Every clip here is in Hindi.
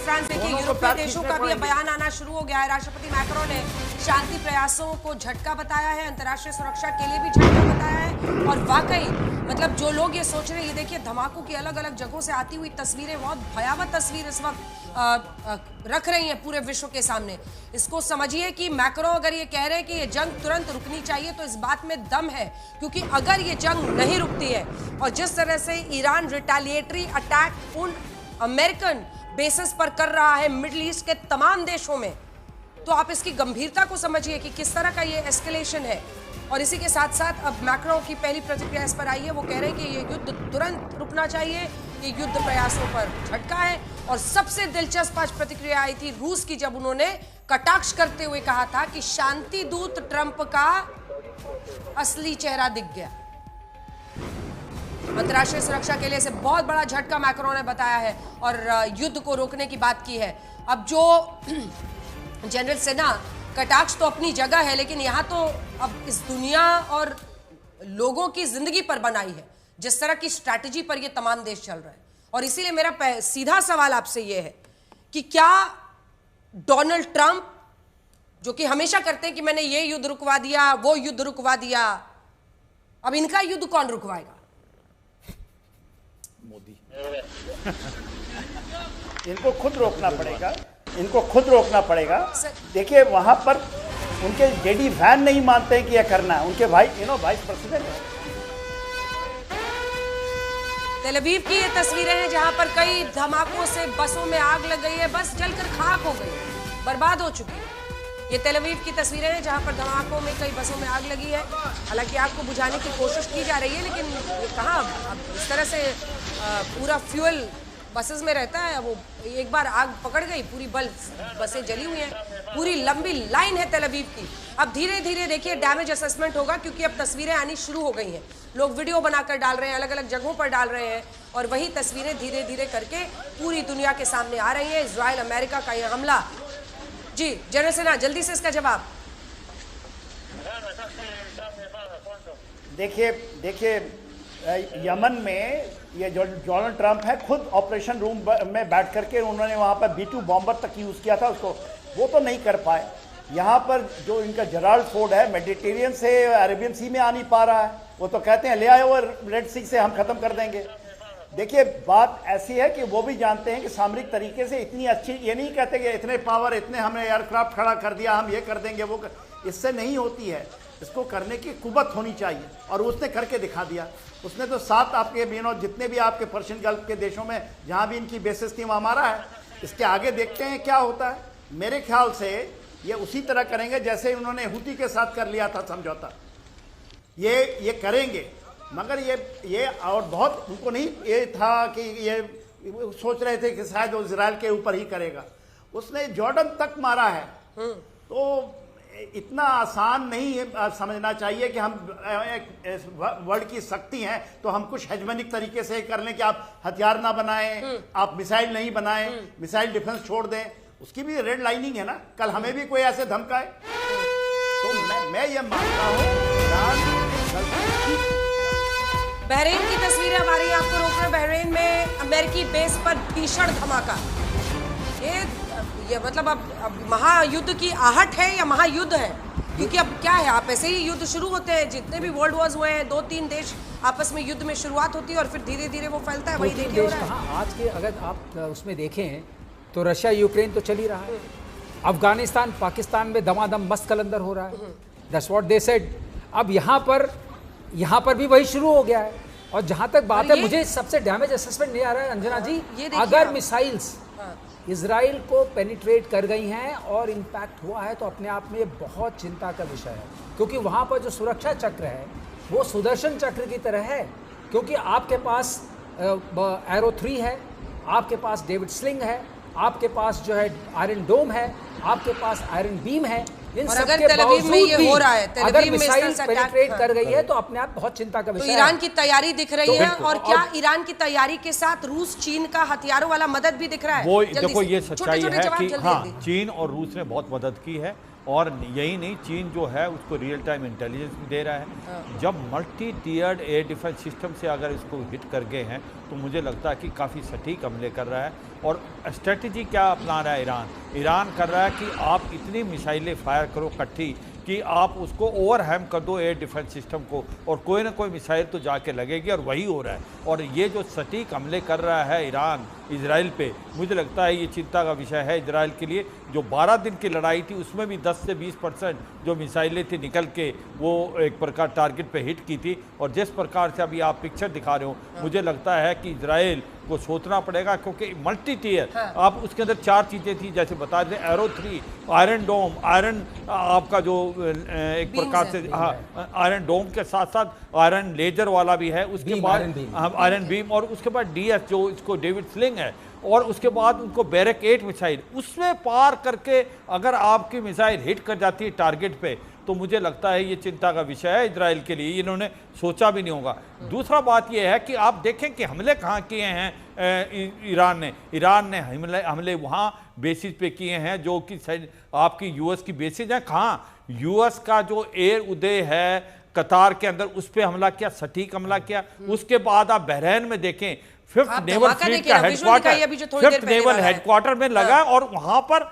फ्रांस देखिए, यूरोपीय देशों का भी बयान आना शुरू हो गया है। राष्ट्रपति मैक्रोन ने शांति प्रयासों को झटका बताया है, अंतर्राष्ट्रीय सुरक्षा के लिए भी झटका बताया है। और वाकई मतलब जो लोग ये सोच रहे हैं, ये देखिए धमाकों की अलग अलग जगहों से आती हुई तस्वीरें, बहुत भयावह तस्वीर इस वक्त रख रही हैं पूरे विश्व के सामने। इसको समझिए कि मैक्रोन अगर ये कह रहे हैं कि ये जंग तुरंत रुकनी चाहिए, तो इस बात में दम है, क्योंकि अगर ये जंग नहीं रुकती है और जिस तरह से ईरान रिटेलिएटरी अटैक उन अमेरिकन बेसिस पर कर रहा है मिडिल ईस्ट के तमाम देशों में, तो आप इसकी गंभीरता को समझिए कि किस तरह का ये एस्केलेशन है। और इसी के साथ साथ अब मैक्रोन की पहली प्रतिक्रिया इस पर आई है, वो कह रहे हैं कि ये युद्ध तुरंत रुकना चाहिए, ये युद्ध प्रयासों पर झटका है। और सबसे दिलचस्प आज प्रतिक्रिया आई थी रूस की, जब उन्होंने कटाक्ष करते हुए कहा था कि शांति दूत ट्रंप का असली चेहरा दिख गया। अंतर्राष्ट्रीय सुरक्षा के लिए इसे बहुत बड़ा झटका मैक्रोन ने बताया है और युद्ध को रोकने की बात की है। अब जो जनरल सेना कटाक्ष तो अपनी जगह है, लेकिन यहाँ तो अब इस दुनिया और लोगों की जिंदगी पर बनाई है, जिस तरह की स्ट्रैटेजी पर ये तमाम देश चल रहे हैं। और इसीलिए मेरा सीधा सवाल आपसे ये है कि क्या डोनाल्ड ट्रंप, जो कि हमेशा करते हैं कि मैंने ये युद्ध रुकवा दिया, वो युद्ध रुकवा दिया, अब इनका युद्ध कौन रुकवाएगा? मोदी। इनको खुद रोकना पड़ेगा, इनको खुद रोकना पड़ेगा। देखिए वहां पर उनके जेडी वैन नहीं मानते हैं कि यह करना है, उनके भाई वाइस प्रेसिडेंट है। तेल अवीव की ये तस्वीरें हैं जहां पर कई धमाकों से बसों में आग लग गई है, बस जलकर खाक हो गई, बर्बाद हो चुकी है। ये तेल अवीव की तस्वीरें हैं जहां पर धमाकों में कई बसों में आग लगी है। हालांकि आग को बुझाने की कोशिश की जा रही है, लेकिन ये कहाँ अब इस तरह से पूरा फ्यूल बसेस में रहता है। वो एक बार आग पकड़ गई, पूरी बसें जली हुई हैं, पूरी लंबी लाइन है तेल अवीव की। अब धीरे धीरे देखिए डैमेज असेसमेंट होगा, क्योंकि अब तस्वीरें आनी शुरू हो गई हैं, लोग वीडियो बनाकर डाल रहे हैं, अलग अलग जगहों पर डाल रहे हैं, और वही तस्वीरें धीरे धीरे करके पूरी दुनिया के सामने आ रही हैं। इजराइल अमेरिका का यह हमला। जी जनरल सेना, जल्दी से इसका जवाब। देखिए यमन में ये जो डोनाल्ड ट्रंप है, खुद ऑपरेशन रूम में बैठ करके उन्होंने वहाँ पर B-2 बॉम्बर तक यूज़ किया था, उसको वो तो नहीं कर पाए। यहाँ पर जो इनका जेराल्ड फोर्ड है, मेडिटेरियन से अरेबियन सी में आ नहीं पा रहा है, वो तो कहते हैं ले आए और रेड सी से हम ख़त्म कर देंगे। देखिए बात ऐसी है कि वो भी जानते हैं कि सामरिक तरीके से इतनी अच्छी, ये नहीं कहते कि इतने पावर, इतने हमने एयरक्राफ्ट खड़ा कर दिया, हम ये कर देंगे वो इससे नहीं होती है। इसको करने की कुवत होनी चाहिए, और उसने करके दिखा दिया। उसने तो 7 आपके जितने भी आपके पर्शियन गल्फ के देशों में जहाँ भी इनकी बेसिस थी वहाँ मारा है। इसके आगे देखते हैं क्या होता है। मेरे ख्याल से ये उसी तरह करेंगे जैसे उन्होंने हुती के साथ कर लिया था समझौता, ये करेंगे। मगर ये और बहुत उनको नहीं ये था कि ये सोच रहे थे कि शायद वो इजराइल के ऊपर ही करेगा। उसने जॉर्डन तक मारा है, तो इतना आसान नहीं समझना चाहिए कि हम वर्ल्ड की शक्ति हैं तो हम कुछ हेजमनिक तरीके से कर लें कि आप हथियार ना बनाएं, आप मिसाइल नहीं बनाएं, मिसाइल डिफेंस छोड़ दें। उसकी भी रेड लाइनिंग है ना, कल हमें भी कोई ऐसे धमकाए। तो मैं ये मानता हूँ बहरीन की तस्वीरें हमारी आपको रोक रहे। बहरीन में अमेरिकी बेस पर भीषण धमाका। ये मतलब अब महायुद्ध की आहट है या महायुद्ध है? क्योंकि अब क्या है, आप ऐसे ही युद्ध शुरू होते हैं, जितने भी वर्ल्ड वॉर्स हुए हैं, 2-3 देश आपस में युद्ध में शुरुआत होती है और फिर धीरे धीरे वो फैलता है। वही देखिए हो रहा है आज के, अगर आप उसमें देखें तो रशिया यूक्रेन तो चल ही रहा है, अफगानिस्तान पाकिस्तान में दमादम मस्त कलंदर हो रहा है। That's what they said. अब यहाँ पर भी वही शुरू हो गया है। और जहाँ तक बात है, मुझे सबसे डैमेज असेसमेंट नहीं आ रहा है अंजना जी, अगर मिसाइल्स इजराइल को पेनिट्रेट कर गई हैं और इम्पैक्ट हुआ है तो अपने आप में ये बहुत चिंता का विषय है, क्योंकि वहाँ पर जो सुरक्षा चक्र है वो सुदर्शन चक्र की तरह है। क्योंकि आपके पास एरो 3 है, आपके पास डेविड स्लिंग है, आपके पास जो है आयरन डोम है, आपके पास आयरन बीम है। इन सब के बावजूद भी हो रहा है, अगर मिसाइल पेनिट्रेट कर गई है तो अपने आप बहुत चिंता का विषय है। तो ईरान की तैयारी दिख रही है, और क्या ईरान की तैयारी के साथ रूस चीन का हथियारों वाला मदद भी दिख रहा है? वो देखो ये सच्चाई है कि हाँ, चीन और रूस ने बहुत मदद की है। और यही नहीं, चीन जो है उसको रियल टाइम इंटेलिजेंस भी दे रहा है। जब मल्टी टियर्ड एयर डिफेंस सिस्टम से अगर इसको हिट कर गए हैं तो मुझे लगता है कि काफ़ी सटीक हमले कर रहा है। और स्ट्रेटजी क्या अपना रहा है ईरान कर रहा है कि आप इतनी मिसाइलें फायर करो इकट्ठी कि आप उसको ओवरहैम कर दो एयर डिफेंस सिस्टम को, और कोई ना कोई मिसाइल तो जाके लगेगी, और वही हो रहा है। और ये जो सटीक हमले कर रहा है ईरान इजराइल पे, मुझे लगता है ये चिंता का विषय है इजराइल के लिए। जो 12 दिन की लड़ाई थी उसमें भी 10 से 20% जो मिसाइलें थी निकल के वो एक प्रकार टारगेट पे हिट की थी। और जिस प्रकार से अभी आप पिक्चर दिखा रहे हो, मुझे लगता है कि इजराइल को सोचना पड़ेगा, क्योंकि मल्टी टियर आप उसके अंदर 4 चीज़ें थी जैसे बता रहे, एरो 3, आयरन डोम, आयरन आपका जो एक प्रकार से आयरन डोम के साथ साथ आयरन लेजर वाला भी है, उसके बाद आयरन बीम, और उसके बाद DS जो इसको डेविड स्लिंग है, और उसके बाद उनको बैरक 8 मिसाइल, उसमें पार करके अगर आपकी मिसाइल हिट कर जाती है टारगेट पे, तो मुझे लगता है ये चिंता का विषय है इजराइल के लिए। इन्होंने सोचा भी नहीं होगा। दूसरा बात ये है कि आप देखें कि हमले कहाँ किए हैं ईरान ने हमले वहाँ बेसिस पे किए हैं जो कि आपकी US की बेसिस है। कहाँ US का जो एयर उदय है कतार के अंदर, उस पर हमला किया, सटीक हमला किया। उसके बाद आप बहरीन में देखें, 5th नेवल फ्लीट का हेडक्वार्टर में लगा और वहां पर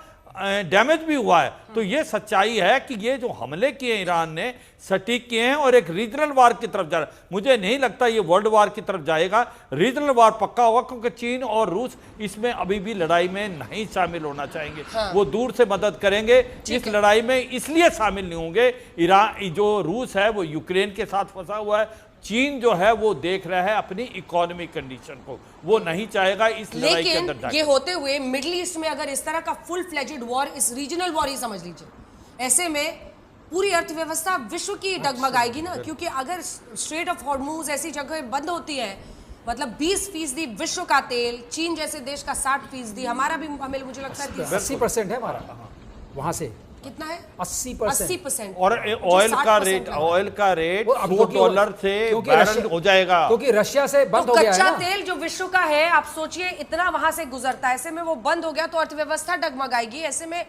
डैमेज भी हुआ है। तो ये सच्चाई है कि ये जो हमले किए ईरान ने सटीक किए हैं और एक रीजनल वार की तरफ जा रहा है। मुझे नहीं लगता ये वर्ल्ड वार की तरफ जाएगा, रीजनल वार पक्का होगा, क्योंकि चीन और रूस इसमें अभी भी लड़ाई में नहीं शामिल होना चाहेंगे। वो दूर से मदद करेंगे, इस लड़ाई में इसलिए शामिल नहीं होंगे। ईरान जो रूस है वो यूक्रेन के साथ फंसा हुआ है, चीन जो है वो देख रहा है अपनी इकोनॉमिक कंडीशन को, वो नहीं चाहेगा इस लड़ाई के अंदर जाके। ये होते हुए मिडिल ईस्ट में अगर इस तरह का फुल फ्लेजेड वॉर, इस रीजनल वॉर ही समझ लीजिए, ऐसे में पूरी अर्थव्यवस्था विश्व की डगमगाएगी ना, क्योंकि अगर स्ट्रेट ऑफ हॉर्मुज ऐसी जगह बंद होती है, मतलब 20% विश्व का तेल, चीन जैसे देश का 60%, हमारा भी हमें मुझे लगता है 80% है हमारा वहां से। कितना है? 80%। और ऑयल का रेट $100 से बैरल हो जाएगा, क्योंकि रशिया से बंद हो गया है ना। कच्चा तेल जो विश्व का है, आप सोचिए इतना वहां से गुजरता है, ऐसे में वो बंद हो गया तो अर्थव्यवस्था डगमगाएगी। ऐसे में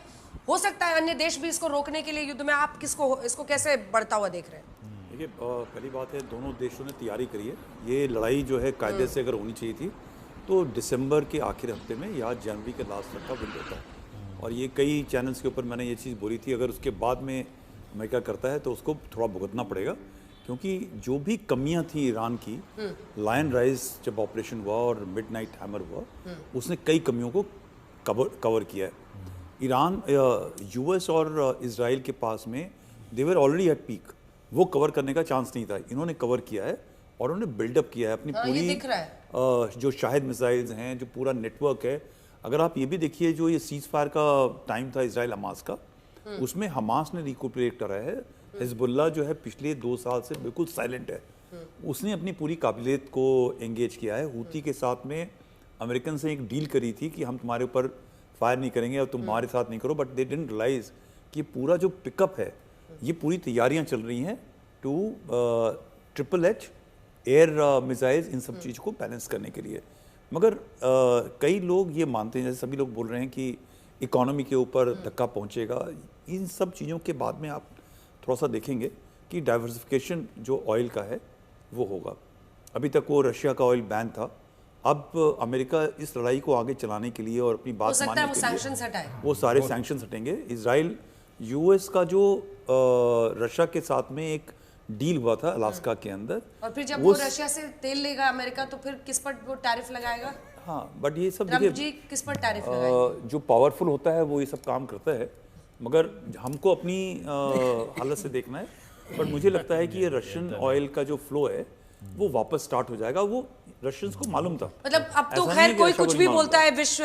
हो सकता है अन्य देश भी इसको रोकने के लिए युद्ध में, आप इसको कैसे बढ़ता हुआ देख रहे हैं? देखिए, पहली बात है दोनों देशों ने तैयारी करी है। ये लड़ाई जो है कायदे से अगर होनी चाहिए थी तो दिसंबर के आखिरी हफ्ते में या जनवरी के लास्ट तक का विंडो था। और ये कई चैनल्स के ऊपर मैंने ये चीज़ बोली थी, अगर उसके बाद में अमेरिका करता है तो उसको थोड़ा भुगतना पड़ेगा, क्योंकि जो भी कमियां थी ईरान की, लायन राइज जब ऑपरेशन हुआ और मिडनाइट हैमर हुआ, उसने कई कमियों को कवर किया है। ईरान, US और इजराइल के पास में दे वर ऑलरेडी एट पीक, वो कवर करने का चांस नहीं था, इन्होंने कवर किया है और उन्होंने बिल्डअप किया है अपनी पूरी जो शाहिद मिसाइल्स हैं, जो पूरा नेटवर्क है। अगर आप ये भी देखिए, जो ये सीज फायर का टाइम था इजराइल हमास का, उसमें हमास ने रिकूपरेट करा है। हिजबुल्लाह जो है पिछले 2 साल से बिल्कुल साइलेंट है, उसने अपनी पूरी काबिलियत को एंगेज किया है। हूती के साथ में अमेरिकन से एक डील करी थी कि हम तुम्हारे ऊपर फायर नहीं करेंगे और तुम हमारे साथ नहीं करो, बट दे डिडंट रियलाइज कि पूरा जो पिकअप है, ये पूरी तैयारियां चल रही हैं टू HHH एयर मिसाइल्स, इन सब चीज़ को बैलेंस करने के लिए। मगर कई लोग ये मानते हैं, जैसे सभी लोग बोल रहे हैं कि इकोनॉमी के ऊपर धक्का पहुंचेगा। इन सब चीज़ों के बाद में आप थोड़ा सा देखेंगे कि डाइवर्सिफिकेशन जो ऑयल का है वो होगा। अभी तक वो रशिया का ऑयल बैन था, अब अमेरिका इस लड़ाई को आगे चलाने के लिए और अपनी बात मानने के लिए वो सारे सैंक्शंस हटेंगे। इजराइल US का जो रशिया के साथ में एक डील हुआ था अलास्का के अंदर, और फिर जब वो रशिया से तेल लेगा अमेरिका, तो फिर किस पर वो टैरिफ लगाएगा? हाँ, बट ये सब ट्रम्प जी किस पर टैरिफ लगाएंगे? जो पावरफुल होता है वो ये सब काम करता है, मगर हमको अपनी हालत से देखना है। बट मुझे लगता है कि ये रशियन ऑयल का जो फ्लो है वो वापस स्टार्ट हो जाएगा, वो रशियंस को मालूम था। मतलब अब तो खैर कोई कुछ भी बोलता है विश्व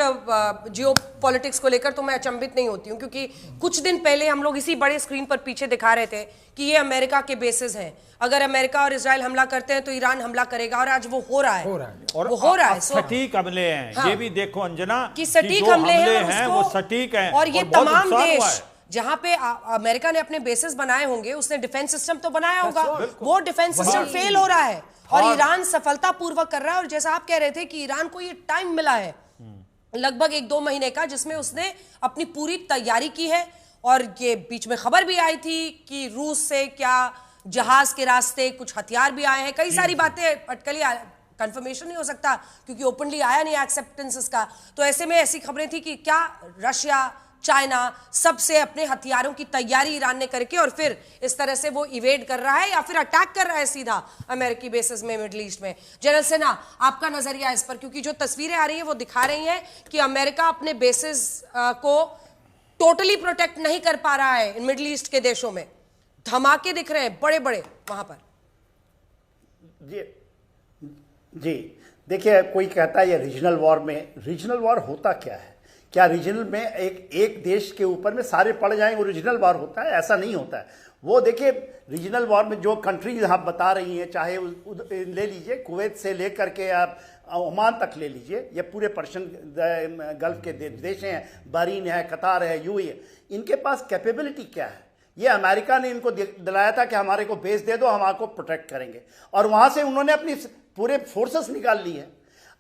जियोपॉलिटिक्स को लेकर, तो मैं अचंभित नहीं होती हूँ, क्योंकि कुछ दिन पहले हम लोग इसी बड़े स्क्रीन पर पीछे दिखा रहे थे कि ये अमेरिका के बेसिस हैं, अगर अमेरिका और इजराइल हमला करते हैं तो ईरान हमला करेगा, और आज वो हो रहा है और वो हो रहा है। सटीक हमले हैं। हाँ। ये भी देखो अंजना कि सटीक हमले हैं, वो सटीक हैं, और ये तमाम देश जहां पे अमेरिका ने अपने बेसिस बनाए होंगे, उसने डिफेंस सिस्टम तो बनाया होगा, वो डिफेंस सिस्टम फेल हो रहा है और ईरान सफलतापूर्वक कर रहा है। और जैसा आप कह रहे थे कि ईरान को ये टाइम मिला है लगभग 1-2 महीने का, जिसमें उसने अपनी पूरी तैयारी की है और ये बीच में खबर भी आई थी कि रूस से क्या जहाज के रास्ते कुछ हथियार भी आए हैं, कई सारी बातें अटकली, कंफर्मेशन नहीं हो सकता क्योंकि ओपनली आया नहीं एक्सेप्टेंस इसका। तो ऐसे में ऐसी खबरें थी कि क्या रशिया, चाइना सबसे अपने हथियारों की तैयारी ईरान ने करके और फिर इस तरह से वो इवेड कर रहा है या फिर अटैक कर रहा है सीधा अमेरिकी बेसिस में मिडिल ईस्ट में। जनरल सेना, आपका नजरिया इस पर, क्योंकि जो तस्वीरें आ रही हैं वो दिखा रही हैं कि अमेरिका अपने बेसिस को टोटली प्रोटेक्ट नहीं कर पा रहा है। मिडिल ईस्ट के देशों में धमाके दिख रहे हैं बड़े बड़े वहां पर। जी देखिए, कोई कहता है ये रीजनल वॉर में, रीजनल वॉर होता क्या है? क्या रीजनल में एक देश के ऊपर में सारे पड़ जाएं वो रीजनल वॉर होता है? ऐसा नहीं होता है। वो देखिए, रीजनल वॉर में जो कंट्रीज आप बता रही हैं, चाहे ले लीजिए कुवैत से लेकर के आप ओमान तक ले लीजिए, ये पूरे पर्शियन गल्फ के देश हैं, बहरीन है, कतार है, यूएई है, इनके पास कैपेबिलिटी क्या है? ये अमेरिका ने इनको दिलाया था कि हमारे को बेस दे दो, हम आपको प्रोटेक्ट करेंगे, और वहां से उन्होंने अपनी पूरे फोर्सेस निकाल ली है।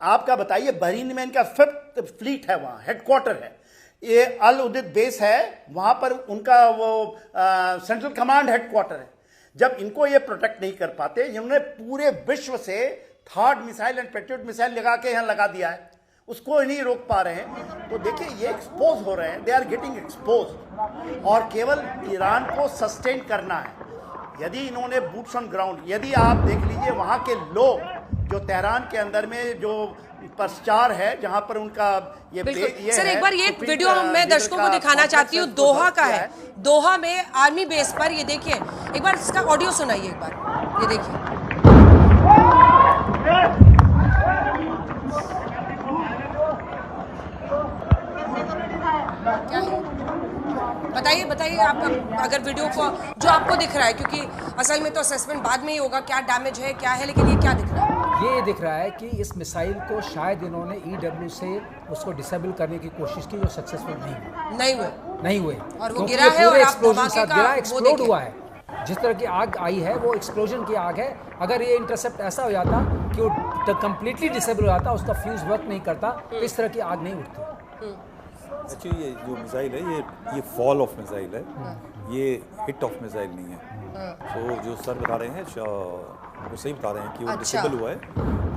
आपका बताइए, बहरीन में इनका 5th फ्लीट है, वहाँ हेडक्वार्टर है, ये अल उदैद बेस है, वहाँ पर उनका वो सेंट्रल कमांड हेडक्वार्टर है। जब इनको ये प्रोटेक्ट नहीं कर पाते, इन्होंने पूरे विश्व से third missile and patriot missile लगा के यहाँ लगा दिया है, उसको नहीं रोक पा रहे हैं। तो देखिए, ये एक्सपोज हो रहे हैं, दे आर गेटिंग एक्सपोज, और केवल ईरान को सस्टेन करना है। यदि इन्होंने बूट्स ऑन ग्राउंड, यदि आप देख लीजिए वहाँ के लोग जो तेहरान के अंदर में जो प्रचार है, जहां पर उनका ये सर एक बार ये वीडियो मैं दर्शकों को दिखाना चाहती हूँ, दोहा का है, दोहा में आर्मी बेस पर। ये देखिए, एक बार इसका ऑडियो सुनाइए एक बार, ये देखिए। क्या है? बताइए बताइए आपका, अगर वीडियो को जो आपको दिख रहा है, क्योंकि असल में तो असेसमेंट बाद में ही होगा क्या डैमेज है क्या है, लेकिन ये क्या दिख रहा है? ये दिख रहा है कि इस मिसाइल को शायद इन्होंने EW से उसको डिसेबल करने की कोशिश की, जो सक्सेसफुल नहीं हुए और वो गिरा है और आप धमाके का एक्सप्लोड हुआ है। जिस तरह की आग आई है वो एक्सप्लोजन की आग है। अगर ये इंटरसेप्ट ऐसा हो जाता कि वो कंप्लीटली डिसेबल हो जाता, उसका फ्यूज वर्क नहीं करता, तो इस तरह की आग नहीं उठती। एक्चुअली ये जो मिसाइल है, ये फॉल ऑफ मिसाइल है, ये हिट ऑफ मिसाइल नहीं है। तो जो सर बता रहे हैं वो सही बता रहे हैं कि वो डिसेबल हुआ है।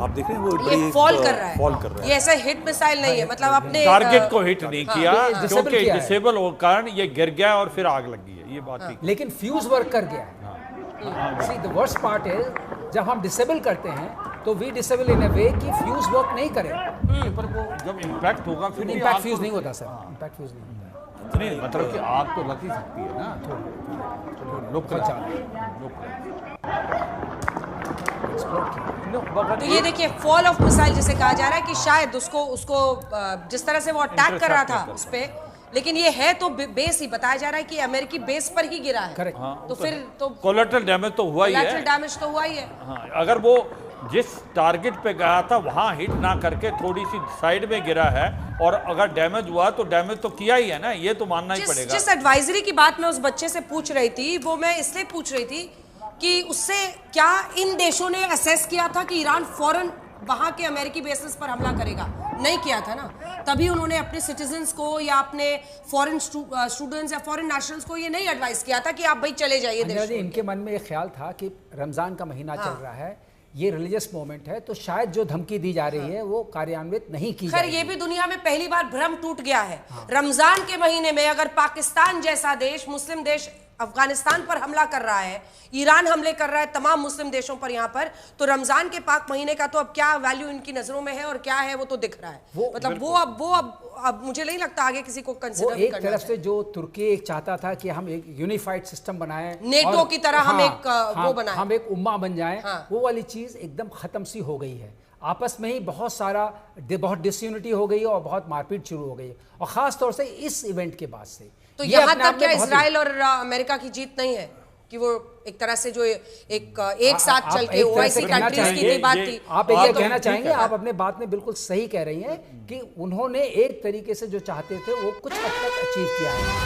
आप देख रहे हैं वो ये फॉल कर रहा है, ये ऐसा हिट मिसाइल नहीं है, मतलब अपने टारगेट को हिट नहीं किया, क्योंकि डिसेबल हो कारण ये गिर गया और फिर आग लगी है, ये बात ठीक। लेकिन फ्यूज वर्क कर गया है। सी द वर्स्ट पार्ट है, जब हम डिसेबल करते हैं तो वी डिसेबल इन अ वे कि फ्यूज वर्क नहीं करे, पर वो जब इम्पैक्ट होगा फिर इम्पैक्ट फ्यूज नहीं होता सर, इम्पैक्ट फ्यूज नहीं होता। नहीं, मतलब कि आग तो लग ही सकती है ना, तो ये देखिए, फॉल ऑफ मिसाइल जिसे कहा जा रहा है कि शायद उसको जिस तरह से वो अटैक कर रहा था उस पे, लेकिन ये है तो बेस ही बताया जा रहा है कि अमेरिकी बेस पर ही गिरा है। करेक्ट। हाँ, तो फिर तो कोलैटरल डैमेज तो हुआ ही है, कोलैटरल डैमेज तो हुआ ही है। हाँ, अगर वो जिस टारगेट पे गया था वहां हिट ना करके थोड़ी सी साइड में गिरा है, और अगर डैमेज हुआ तो डैमेज तो किया ही है ना, ये तो मानना ही पड़ेगा। जिस एडवाइजरी की बात मैं उस बच्चे से पूछ रही थी, वो मैं इसलिए पूछ रही थी कि उससे क्या इन देशों ने असेस किया था कि ईरान फौरन वहां के अमेरिकी बेसिस पर हमला करेगा? नहीं किया था ना, तभी उन्होंने अपने सिटीजन्स को या अपने फॉरेन स्टूडेंट्स या फॉरेन नेशनल्स को ये नहीं एडवाइस किया था कि आप भाई चले जाइए देश। इनके मन में ये ख्याल था कि रमजान का महीना चल रहा है, ये रिलीजियस मोमेंट है, तो शायद जो धमकी दी जा रही है वो कार्यान्वित नहीं की खैर ये भी दुनिया में पहली बार भ्रम टूट गया है। रमजान के महीने में अगर पाकिस्तान जैसा देश, मुस्लिम देश अफगानिस्तान पर हमला कर रहा है, ईरान हमले कर रहा है तमाम मुस्लिम देशों पर यहाँ पर, तो रमजान के पाक महीने का तो अब क्या वैल्यू इनकी नजरों में है और क्या है वो तो दिख रहा है। मतलब वो अब मुझे नहीं लगता आगे किसी को कंसिडर करना। एक तरफ से जो तुर्की एक चाहता था कि हम एक यूनिफाइड सिस्टम बनाएं, नेटो की तरह हम एक वो बनाएं, हम एक उम्मा बन जाएं, वो वाली चीज एकदम खत्म सी हो गई है। आपस में ही बहुत डिसयूनिटी हो गई है और बहुत मारपीट शुरू हो गई है, और खास तौर से इस इवेंट के बाद से। तो यहाँ तक क्या इजराइल और अमेरिका की जीत नहीं है कि वो एक तरह से जो एक साथ चल के ओआईसी कंट्रीज की बात थी? आप ये कहना चाहेंगे, आप अपने बात में बिल्कुल सही कह रही हैं कि उन्होंने एक तरीके से जो चाहते थे वो कुछ हद तक अचीव किया है।